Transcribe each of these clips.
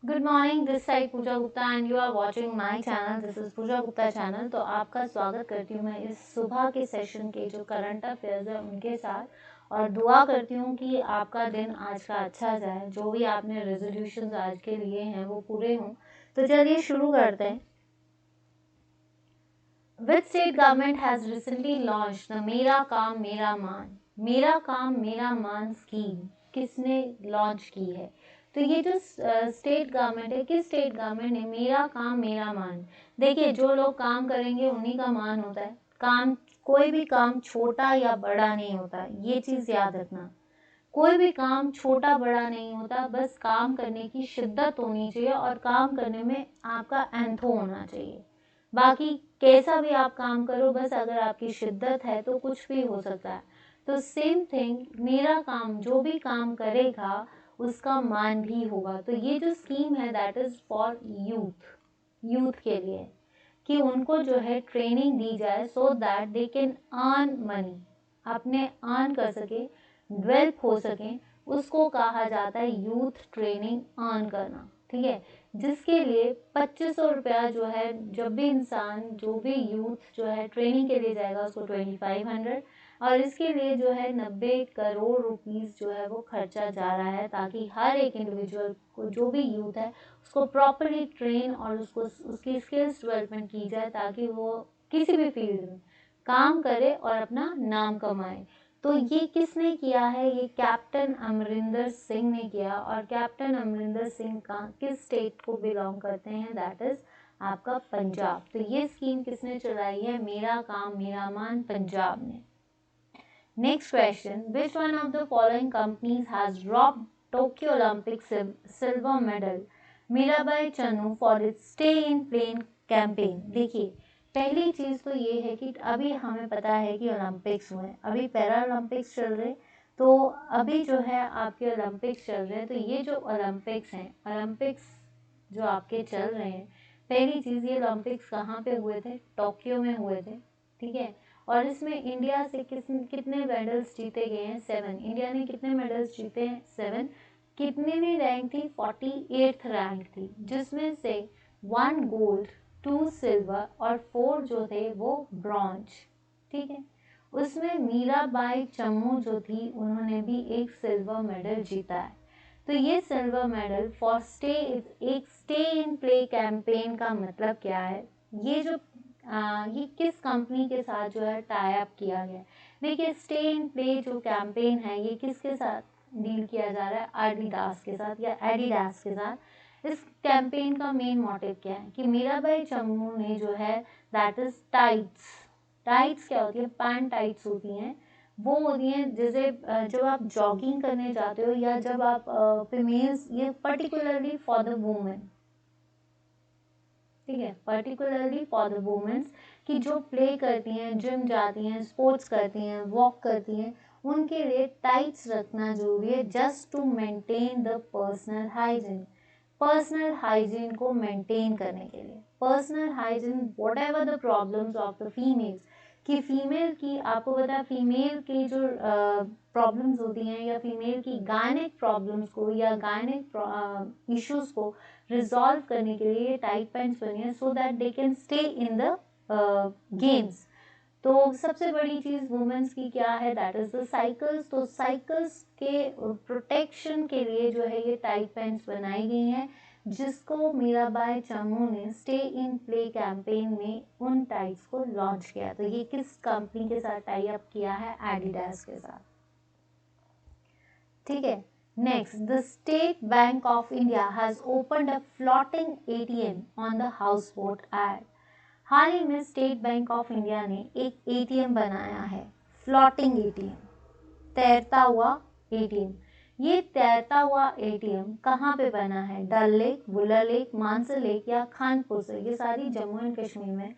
Good morning, this side Pooja Gupta and you are watching my channel. This is Pooja Gupta channel. तो आपका स्वागत करती हूँ मैं इस सुबह के सेशन के जो करंट अफेयर्स है उनके साथ, और दुआ करती हूँ कि आपका दिन आज का अच्छा जाए, जो भी आपने रेजोल्यूशंस आज के लिए हैं वो पूरे हों। तो चलिए शुरू करते हैं। Which state government has recently launched the मेरा काम मेरा मान स्कीम किसने लॉन्च की है? तो ये जो स्टेट गवर्नमेंट है, किस स्टेट गवर्नमेंट ने मेरा काम मेरा मान, देखिए जो लोग काम करेंगे उन्हीं का मान होता है। काम, कोई भी काम छोटा या बड़ा नहीं होता, ये चीज़ याद रखना। कोई भी काम छोटा बड़ा नहीं होता, बस काम करने की शिद्दत होनी चाहिए और काम करने में आपका एंथो होना चाहिए। बाकी कैसा भी आप काम करो, बस अगर आपकी शिद्दत है तो कुछ भी हो सकता है। तो सेम थिंग, मेरा काम, जो भी काम करेगा उसका मान भी होगा। तो ये जो स्कीम है दैट इज फॉर यूथ के लिए, कि उनको जो है ट्रेनिंग दी जाए so that they can earn money, अपने अर्न कर सके, डेवलप हो सके। उसको कहा जाता है यूथ ट्रेनिंग अर्न करना, ठीक है। जिसके लिए 2500 रुपया जो है, जब भी इंसान, जो भी यूथ जो है ट्रेनिंग के लिए जाएगा उसको 2500, और इसके लिए जो है 90 करोड़ रुपीस जो है वो खर्चा जा रहा है, ताकि हर एक इंडिविजुअल को, जो भी यूथ है, उसको प्रॉपरली ट्रेन और उसको उसकी स्किल्स डेवलपमेंट की जाए, ताकि वो किसी भी फील्ड में काम करे और अपना नाम कमाए। तो ये किसने किया है? ये कैप्टन अमरिंदर सिंह ने किया। और कैप्टन अमरिंदर सिंह का किस स्टेट को बिलोंग करते हैं? दैट इज आपका पंजाब। तो ये स्कीम किसने चलाई है? मेरा काम मेरा मान, पंजाब ने। Next question, which one of the following companies has dropped Tokyo Olympic silver medal Mirabai Chanu for its stay in plane campaign? देखिए, पहली चीज़ तो ये है कि अभी हमें पता है कि ओलंपिक्स हुए, अभी पैरा ओलंपिक्स चल रहे, तो अभी जो है आपके ओलंपिक्स चल रहे हैं। तो ये जो ओलंपिक्स हैं, ओलंपिक्स जो आपके चल रहे हैं, पहली चीज़, ये ओलंपिक्स कहाँ पे हुए थे? टोक्यो में हुए थे, ठीक है। और इसमें इंडिया से कितने मेडल्स जीते गए हैं? 7। इंडिया ने कितने मेडल्स जीते हैं? 7। कितने रैंक थी? 48th रैंक थी, जिसमें से 1 गोल्ड, 2 सिल्वर और 4 जो थे वो ब्रॉन्ज, ठीक है। उसमें मीराबाई चम्मू जो थी, उन्होंने भी एक सिल्वर मेडल जीता है। तो ये सिल्वर मेडल फॉर स्टे, एक स्टे इन प्ले कैंपेन का मतलब क्या है? ये जो ये किस कंपनी के साथ जो है टाई अप किया गया? देखिए, स्टे इन प्ले जो कैंपेन है, ये किसके साथ डील किया जा रहा है? एडिडास के साथ या एडिडास के साथ। इस कैंपेन का मेन मोटिव क्या है? कि मीराबाई चम्मू ने जो है, दैट इज टाइट्स। टाइट्स क्या होती है? पैंट टाइट्स होती हैं। वो होती हैं जैसे जब आप जॉगिंग करने जाते हो, या जब आप फीमेल्स, ये पर्टिकुलरली फॉर द वुमेन, ठीक है, पर्टिकुलरली फॉर द वुमेन्स, कि जो प्ले करती हैं, जिम जाती हैं, स्पोर्ट्स करती हैं, वॉक करती हैं, उनके लिए टाइट्स रखना जरूरी है, just to maintain the personal hygiene. Personal hygiene को मेंटेन करने के लिए, personal hygiene, whatever the problems of the females, कि फीमेल की, आपको पता है फीमेल की जो प्रॉब्लम्स होती हैं, या फीमेल की गायनिक प्रॉब्लम्स को या गायनिक इश्यूज को रिजॉल्व करने के लिए टाइट पैंट्स बनी है, so that they can stay in the games. तो सबसे बड़ी चीज़ वुमेन्स की क्या है? That is the cycles. तो साइकिल्स के प्रोटेक्शन के लिए जो है ये टाइट पैंट्स बनाई गई हैं, जिसको मीराबाई चम्मू ने स्टे इन प्ले कैंपेन में उन टाइट्स को लॉन्च किया। तो ये किस कंपनी के साथ टाई अप किया है? एडिडास के साथ, ठीक है। Next, the State Bank of India has opened a floating ATM on the houseboat at. हाल ही में स्टेट बैंक ऑफ इंडिया ने एक एटीएम बनाया है, फ्लोटिंग एटीएम, तैरता हुआ एटीएम। ये तैरता हुआ एटीएम कहाँ पे बना है? Dal lake, Wular lake, Mansar lake या खानपुर से? ये सारी जम्मू एंड कश्मीर में।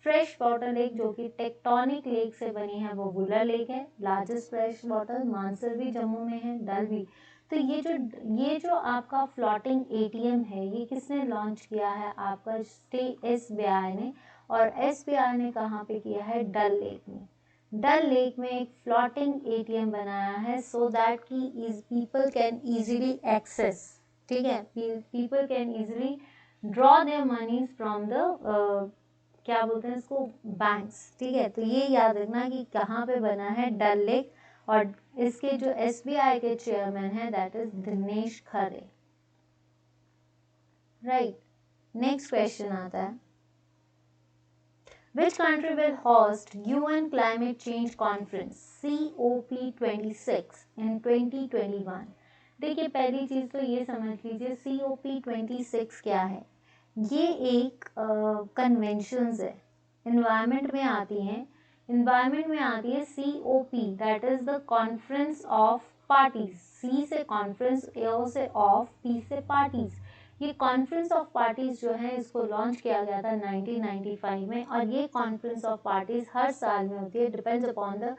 फ्रेश वाटर लेक जो कि टेक्टोनिक लेक से बनी है, वो बुलर लेक है। लार्जेस्ट फ्रेश वाटर, मानसर भी जम्मू में है, डल भी। तो ये जो आपका फ्लोटिंग एटीएम है, ये किसने लॉन्च किया है? आपका एसबीआई ने। और एसबीआई ने कहाँ पे किया है? डल लेक में। डल लेक में एक फ्लोटिंग एटीएम बनाया है, सो दैट कि पीपल कैन इजीली एक्सेस, ठीक है, people can easily draw their money from the क्या बोलते हैं इसको, बैंक्स। ठीक है, तो ये याद रखना कि कहाँ पे बना है, डल लेक, और इसके जो SBI के चेयरमैन है that is Dinesh Khare. Right, next question आता है, Which country will host UN Climate Change Conference COP26 in 2021? देखिए, पहली चीज तो ये समझ लीजिए COP26 क्या है। ये एक कन्वेंशंस है, इन्वायरमेंट में आती हैं, इन्वायरमेंट में आती है COP, that is the conference of parties. C से कॉन्फ्रेंस, O से ऑफ, P से पार्टीज। ये कॉन्फ्रेंस ऑफ पार्टीज जो है इसको लॉन्च किया गया था 1995 में, और ये कॉन्फ्रेंस ऑफ पार्टीज हर साल में होती है, डिपेंड्स अपॉन द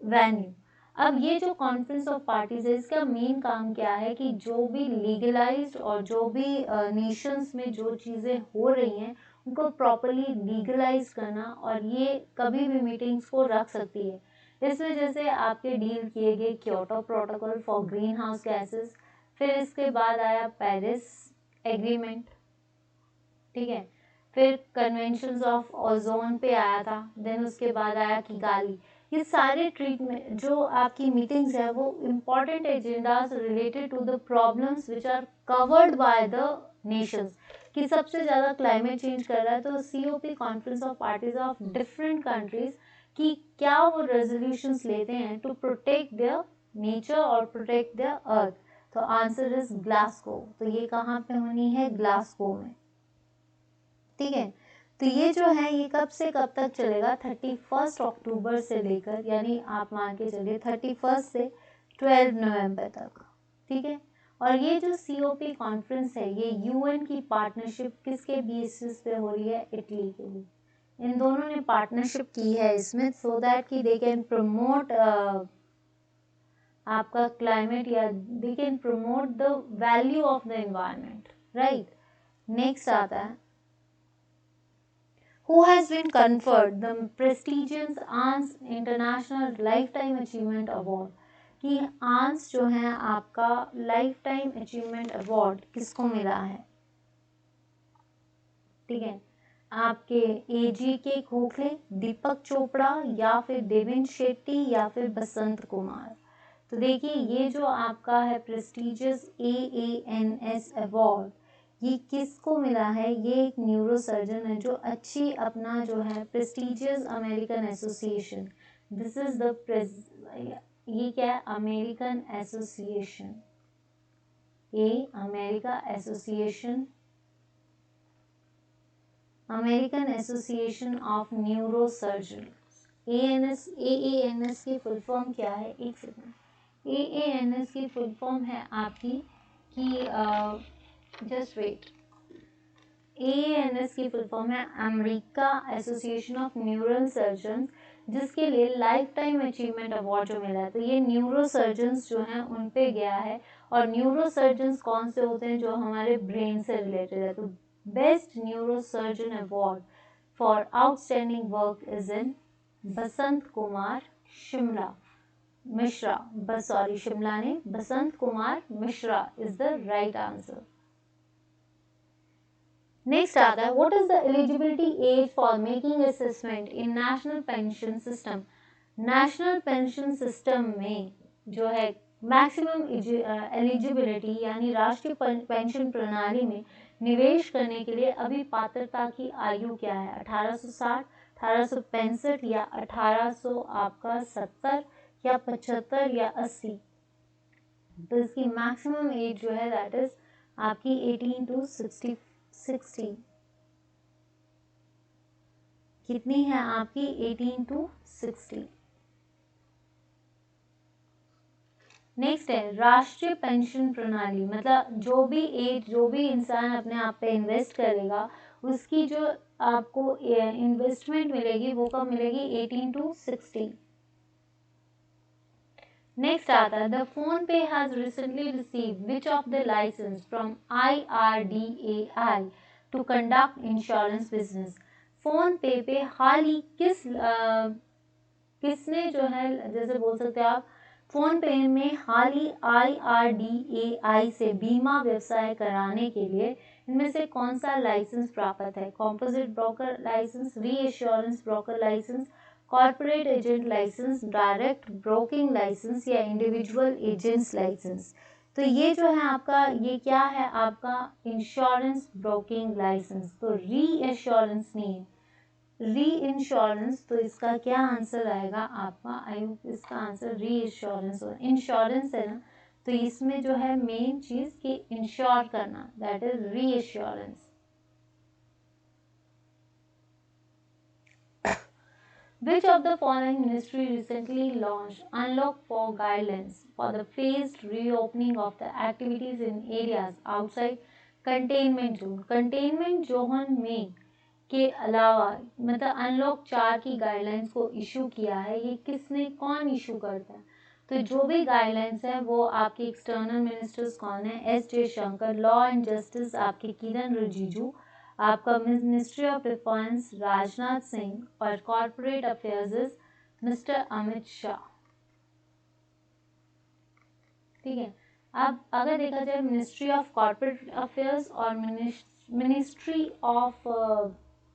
वेन्यू। अब ये जो कॉन्फ्रेंस ऑफ पार्टीज है इसका मेन काम क्या है कि जो भी लीगलाइज्ड और जो भी नेशंस में जो चीज़ें हो रही हैं उनको प्रॉपरली लीगलाइज करना, और ये कभी भी मीटिंग्स को रख सकती है। इसमें जैसे आपके डील किए गए Kyoto protocol for green house gases, फिर इसके बाद आया पेरिस एग्रीमेंट, ठीक है, फिर कन्वेंशंस ऑफ ओजोन पे आया था, देन उसके बाद आया किगाली। ये सारे ट्रीटमेंट जो आपकी मीटिंग्स है वो important agendas related to the problems which are covered by the nations, कि सबसे ज़्यादा क्लाइमेट चेंज कर रहा है, तो COP conference of parties of different countries कि क्या वो रेजोल्यूशंस लेते हैं टू प्रोटेक्ट देयर नेचर और प्रोटेक्ट देयर अर्थ। तो आंसर इज ग्लासगो। तो ये कहाँ पे होनी है, ग्लासगो में। ठीक है, तो ये जो है ये कब से कब तक चलेगा, 31 अक्टूबर से लेकर, यानी आप मान के चलिए 31 से 12 नवंबर तक। ठीक है, और ये जो COP कॉन्फ्रेंस है ये UN की पार्टनरशिप किसके बेसिस पे हो रही है, इटली के लिए। इन दोनों ने पार्टनरशिप की है इसमें, सो दैट कि दे कैन प्रमोट आपका क्लाइमेट, या they can promote the value of the environment. Right, next आता है, who has been conferred the prestigious ANS international lifetime achievement award. कि आंस जो है आपका लाइफ टाइम अचीवमेंट अवार्ड किसको मिला है। ठीक है, आपके AGK खोखले, दीपक चोपड़ा, या फिर देवेंद्र शेट्टी, या फिर बसंत कुमार। तो देखिए ये जो आपका है प्रेस्टिजियस AANS अवार्ड, ये किसको मिला है, ये एक न्यूरोसर्जन है जो अच्छी अपना जो है prestigious American association, this is the ये क्या है, American association, American association of neurosurgeon. AANS की फुल फॉर्म क्या है, एक सेकंड, AANS की फुल फॉर्म है आपकी कि जस्ट वेट, AANS की फुल फॉर्म है America association of neural surgeon, जिसके लिए लाइफ टाइम अचीवमेंट अवार्ड जो मिला है। तो ये न्यूरो सर्जन्स जो हैं उन पे गया है, और न्यूरो सर्जन्स कौन से होते हैं, जो हमारे ब्रेन से रिलेटेड है। तो best neurosurgeon award for outstanding work is in Basant Kumar Mishra, Shimla ने, Basant Kumar Mishra is the right answer. Next आता है, what is the eligibility age for making assessment in National Pension System. National Pension System में जो है maximum eligibility यानी राष्ट्रीय pension प्रणाली में निवेश करने के लिए अभी पात्रता की आयु क्या है, 1860, 1865 या 1800 आपका 70 या 75 या 80। तो इसकी मैक्सिमम एज जो है दैट इज आपकी 18 to 60। कितनी है आपकी, 18 to 60। नेक्स्ट है राष्ट्रीय पेंशन प्रणाली, मतलब जो भी इंसान अपने आप पे इन्वेस्ट करेगा उसकी जो आपको इन्वेस्टमेंट मिलेगी वो कब मिलेगी, 18 to 60। नेक्स्ट आता है, the PhonePe has recently received which of the license from IRDAI to conduct insurance business. PhonePe हाल ही किसने जो है, जैसे बोल सकते हैं आप, फोन पे में हाल ही IRDAI से बीमा व्यवसाय कराने के लिए इनमें से कौन सा लाइसेंस प्राप्त है? Composite broker license, reassurance broker license, corporate agent license, direct broking license या इंडिविजुअल एजेंट्स लाइसेंस। तो ये जो है आपका, ये क्या है आपका? Insurance broking license. तो रीएश्योरेंस नहीं है, री इंश्योरेंस। तो इसका क्या आंसर आएगा आपका? आई होप इसका आंसर री इंश्योरेंस हो। इंश्योरेंस है ना, तो इसमें जो है मेन चीज कि इंश्योर करना, दैट इज री insurance. Which of the following ministry recently launched Unlock 4 guidelines for the phased reopening of the activities in areas outside containment zone? Containment zone में के अलावा मतलब अनलॉक 4 की गाइडलाइंस को इशू किया है, ये किसने, कौन इशू करता है? तो जो भी गाइडलाइंस है वो आपके एक्सटर्नल मिनिस्टर्स कौन है? S Jaishankar. Law and justice आपके किरण रिजिजू, आपका ministry of defence Rajnath Singh और corporate affairs mister Amit Shah. ठीक है, अब अगर देखा जाए मिनिस्ट्री ऑफ कॉर्पोरेट अफेयर्स और मिनिस्ट्री ऑफ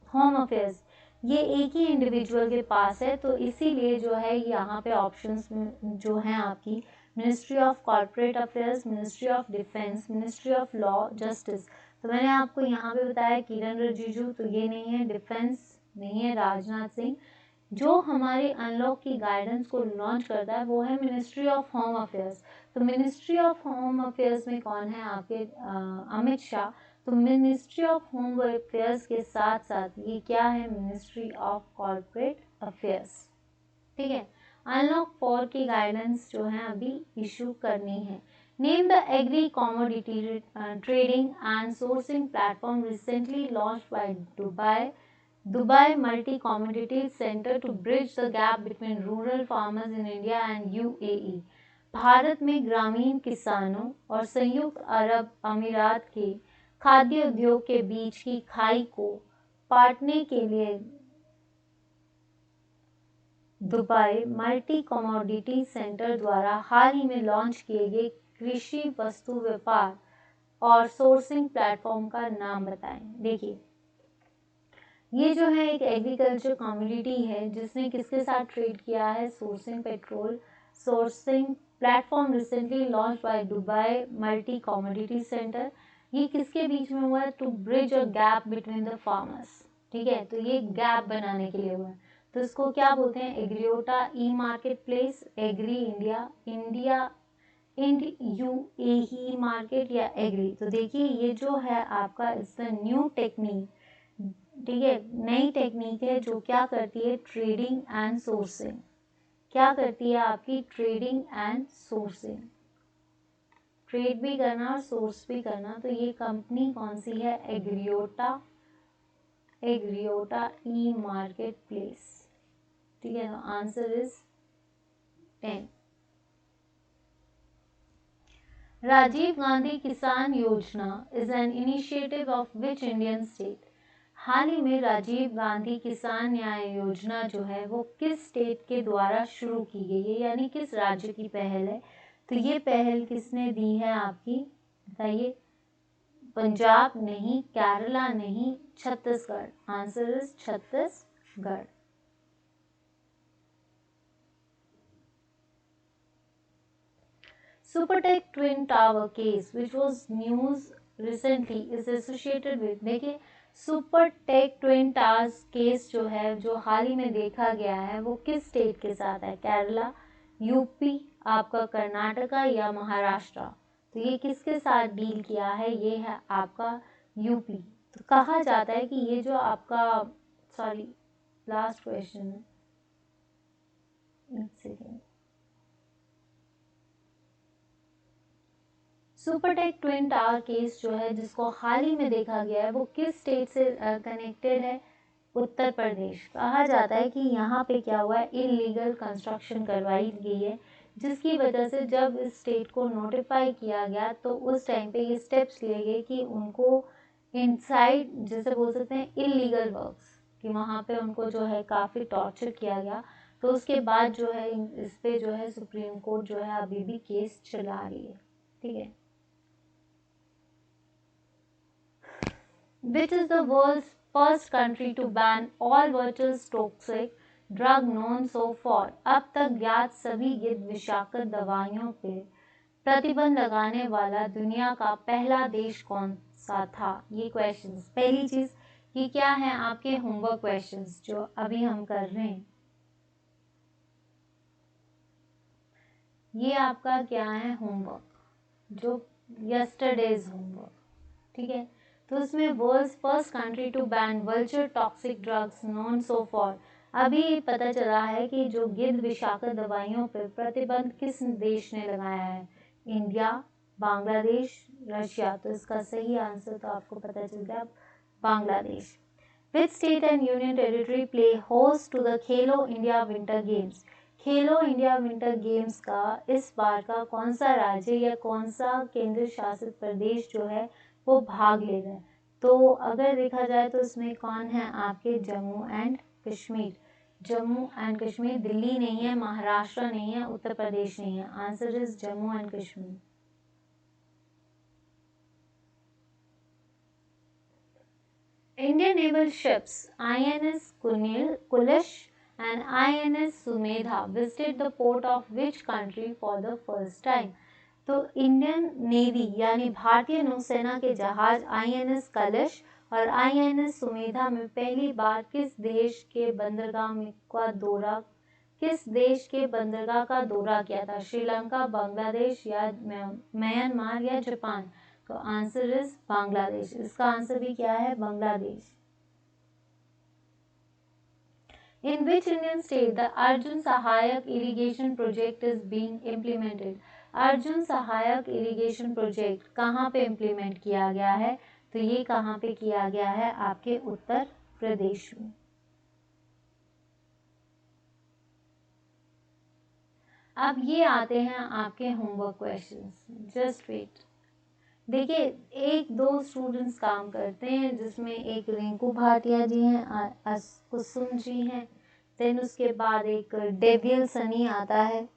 होम अफेयर्स, ये एक ही इंडिविजुअल के पास है, तो इसीलिए जो है यहाँ पे ऑप्शंस जो हैं आपकी ministry of corporate affairs, ministry of defence, ministry of law justice. तो मैंने आपको यहाँ पे बताया किरण रिजिजू, तो ये नहीं है, डिफेंस नहीं है, राजनाथ सिंह। जो हमारे अनलॉक की गाइडेंस को लॉन्च करता है वो है मिनिस्ट्री ऑफ होम अफेयर्स। तो मिनिस्ट्री ऑफ होम अफेयर्स में कौन है आपके? अमित शाह। तो मिनिस्ट्री ऑफ होम अफेयर्स के साथ साथ ये क्या है? Ministry of corporate affairs. ठीक है, अनलॉक 4 की गाइडेंस जो है अभी इशू करनी है। Name the agree commodity trading and sourcing platform recently launched by Dubai Multi-Commodity Center to bridge the gap between rural farmers in India and UAE। Bharat में ग्रामीण किसानों और संयुक्त अरब अमीरात के खाद्य उद्योग के बीच की खाई को पाटने के लिए दुबई मल्टी कमोडिटी सेंटर द्वारा हाल ही में लॉन्च किए गए कृषि वस्तु व्यापार और सोर्सिंग प्लेटफॉर्म का नाम बताएं। देखिए, ये जो है एक एग्रीकल्चर कम्युनिटी है जिसने किसके साथ ट्रेड किया है? Sourcing petrol. Sourcing platform recently launch by Dubai multi commodity centre. ये किसके बीच में हुआ है? To bridge a gap between the farmers. ठीक है, तो ये गैप बनाने के लिए हुआ है, तो इसको क्या बोलते हैं? एग्रियोटा e marketplace, agri India, India UAE market या एग्री। तो देखिए ये जो है आपका इट्स द न्यू टेक्निक। ठीक है, नई टेक्निक है जो क्या करती है? Trading and sourcing. क्या करती है आपकी? ट्रेडिंग एंड सोर्सिंग, ट्रेड भी करना और सोर्स भी करना। तो ये कंपनी कौन सी है? एग्रियोटा, एग्रियोटा ई मार्केट प्लेस। ठीक है, तो answer is 10। Rajiv Gandhi Kisan Yojana is an initiative of which Indian state? हाल ही में राजीव गांधी किसान न्याय योजना जो है वो किस स्टेट के द्वारा शुरू की गई है, यानी किस राज्य की पहल है? तो ये पहल किसने दी है आपकी? बताइए। पंजाब नहीं, केरला नहीं, Chhattisgarh. Answer is Chhattisgarh. Supertech Twin Tower case, which was news recently, is associated with। देखिए, सुपरटेक ट्विन टावर्स केस जो है, जो हाल ही में देखा गया है, वो किस स्टेट के साथ है? केरला, यूपी, आपका कर्नाटका या महाराष्ट्र? तो ये किसके साथ डील किया है? ये है आपका यूपी। तो कहा जाता है कि ये जो आपका, सॉरी लास्ट क्वेश्चन है, एक second. Supertech twin tower case जो है जिसको हाल ही में देखा गया है वो किस स्टेट से कनेक्टेड है? उत्तर प्रदेश। कहा जाता है कि यहाँ पे क्या हुआ है? इलीगल कंस्ट्रक्शन करवाई गई है, जिसकी वजह से जब इस स्टेट को नोटिफाई किया गया तो उस टाइम पे ये स्टेप्स लिए गए कि उनको इनसाइड, जैसे बोल सकते हैं इलीगल वर्क्स, कि वहाँ पे उनको जो है काफ़ी टॉर्चर किया गया। तो उसके बाद जो है इस पे जो है सुप्रीम कोर्ट जो है अभी भी केस चला रही है, ठीक है। Which is the world's first country to ban all virtual toxic drug known so far? अब तक ज्ञात सभी गिद्ध विषाक्त दवाइयों पे प्रतिबंध लगाने वाला दुनिया का पहला देश कौन सा था? ये क्वेश्चंस, पहली चीज ये क्या है आपके होमवर्क क्वेश्चंस जो अभी हम कर रहे हैं, ये आपका क्या है होमवर्क, जो यस्टरडेज होमवर्क, ठीक है। तो उसमें world's first country to ban vulture toxic drugs non so far, अभी पता चला है कि जो गिद्ध विषाक्त दवाइयों पर प्रतिबंध किस देश ने लगाया है, इंडिया, बांग्लादेश, रशिया। तो इसका सही आंसर तो आपको पता चल गया, Bangladesh. Which state and union territory play host to the Khelo India winter games? Khelo India winter games का इस बार का कौन सा राज्य या कौन सा केंद्र शासित प्रदेश जो है वो भाग ले रहा है? तो अगर देखा जाए तो इसमें कौन है आपके जम्मू एंड कश्मीर। जम्मू एंड कश्मीर, दिल्ली नहीं है, महाराष्ट्र नहीं है, उत्तर प्रदेश नहीं है, answer is Jammu and Kashmir. Indian naval ships INS Kulish and INS Sumedha visited the port of which country for the first time? तो इंडियन नेवी यानी भारतीय नौसेना के जहाज INS कलिश और INS सुमेधा में पहली बार किस देश के बंदरगाह का दौरा किया था? श्रीलंका, बांग्लादेश या म्यांमार या जापान। तो आंसर इज बांग्लादेश, इसका आंसर भी क्या है, Bangladesh. In which Indian state the Arjun Sahayak irrigation project is being implemented? Arjun सहायक इरिगेशन प्रोजेक्ट कहाँ पे इम्प्लीमेंट किया गया है? तो ये कहाँ पे किया गया है, आपके उत्तर प्रदेश में। अब ये आते हैं आपके होमवर्क क्वेश्चंस, जस्ट वेट। देखिए एक दो स्टूडेंट्स काम करते हैं, जिसमें एक रिंकू भाटिया जी हैं, कुसुम जी हैं, देन उसके बाद एक डेवियल सनी आता है,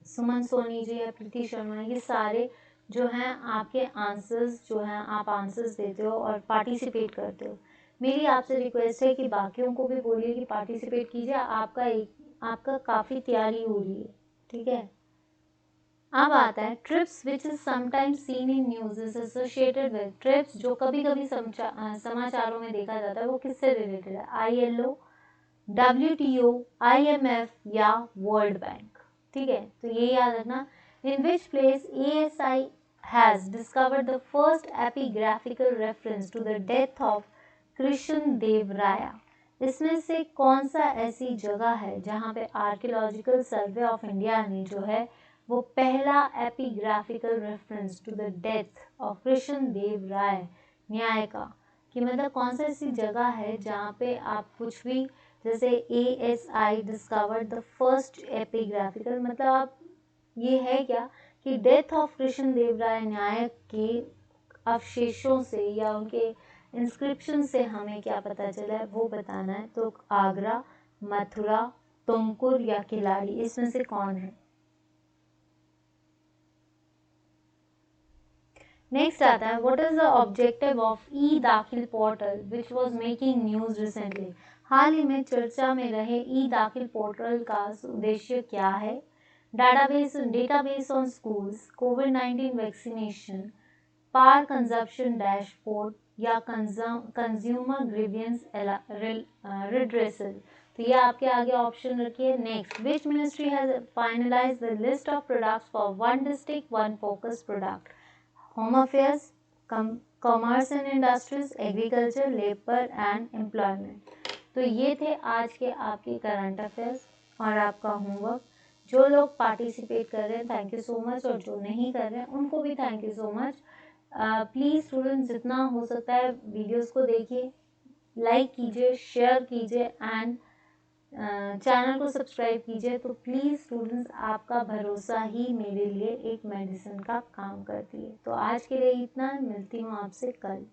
सुमन सोनी जी है, प्रीति शर्मा, ये सारे जो हैं आपके आंसर्स जो हैं आप आंसर्स देते हो और पार्टिसिपेट करते हो। मेरी आपसे रिक्वेस्ट है कि बाकियों को भी बोलिए कि पार्टिसिपेट कीजिए, आपका काफ़ी तैयारी हो रही है, ठीक है। अब आता है trips which is sometimes seen in news is associated with, trips जो कभी कभी समाचारों में देखा जाता है वो किससे रिलेटेड है? ILO, WTO, IMF या वर्ल्ड बैंक, ठीक है। तो ये याद रखना। In which place ASI has discovered the first epigraphical reference to the death of Krishna Deva Raya, इसमें से कौन सा ऐसी जगह है जहाँ पे आर्कियोलॉजिकल सर्वे ऑफ इंडिया ने जो है वो पहला epigraphical reference to the death of Krishna Deva Raya न्याय का, कि मतलब कौन सा ऐसी जगह है जहाँ पे आप कुछ भी, जैसे ASI discovered the first epigraphical, मतलब आप ये है क्या कि डेथ ऑफ कृष्ण देव राय न्यायक के अवशेषों से या उनके इंस्क्रिप्शन से हमें क्या पता चला है वो बताना है। तो आगरा, मथुरा, तुमकुर या किलाड़ी, इसमें से कौन है? नेक्स्ट आता है what is the objective of ई-दाखिल portal which was making news recently, हाल ही में चर्चा में रहे ई-दाखिल पोर्टल का उद्देश्य क्या है? डेटाबेस ऑन स्कूल्स, कोविड-19 वैक्सीनेशन, पार कंजप्शन डैशबोर्ड या कंज्यूमर ग्रीवियंस रिड्रेसल। तो ये आपके आगे ऑप्शन रखिए। Next, which ministry has finalised the list of products for one district one focus product? Home affairs, commerce and industries, agriculture, labour and employment. तो ये थे आज के आपके करंट अफेयर्स और आपका होमवर्क। जो लोग पार्टिसिपेट कर रहे हैं थैंक यू सो मच, और जो नहीं कर रहे हैं उनको भी thank you so much. Please students जितना हो सकता है वीडियोस को देखिए, लाइक कीजिए, शेयर कीजिए एंड चैनल को सब्सक्राइब कीजिए। तो प्लीज़ स्टूडेंट्स आपका भरोसा ही मेरे लिए एक मेडिसिन का काम करती है। तो आज के लिए इतना, मिलती हूँ आपसे कल।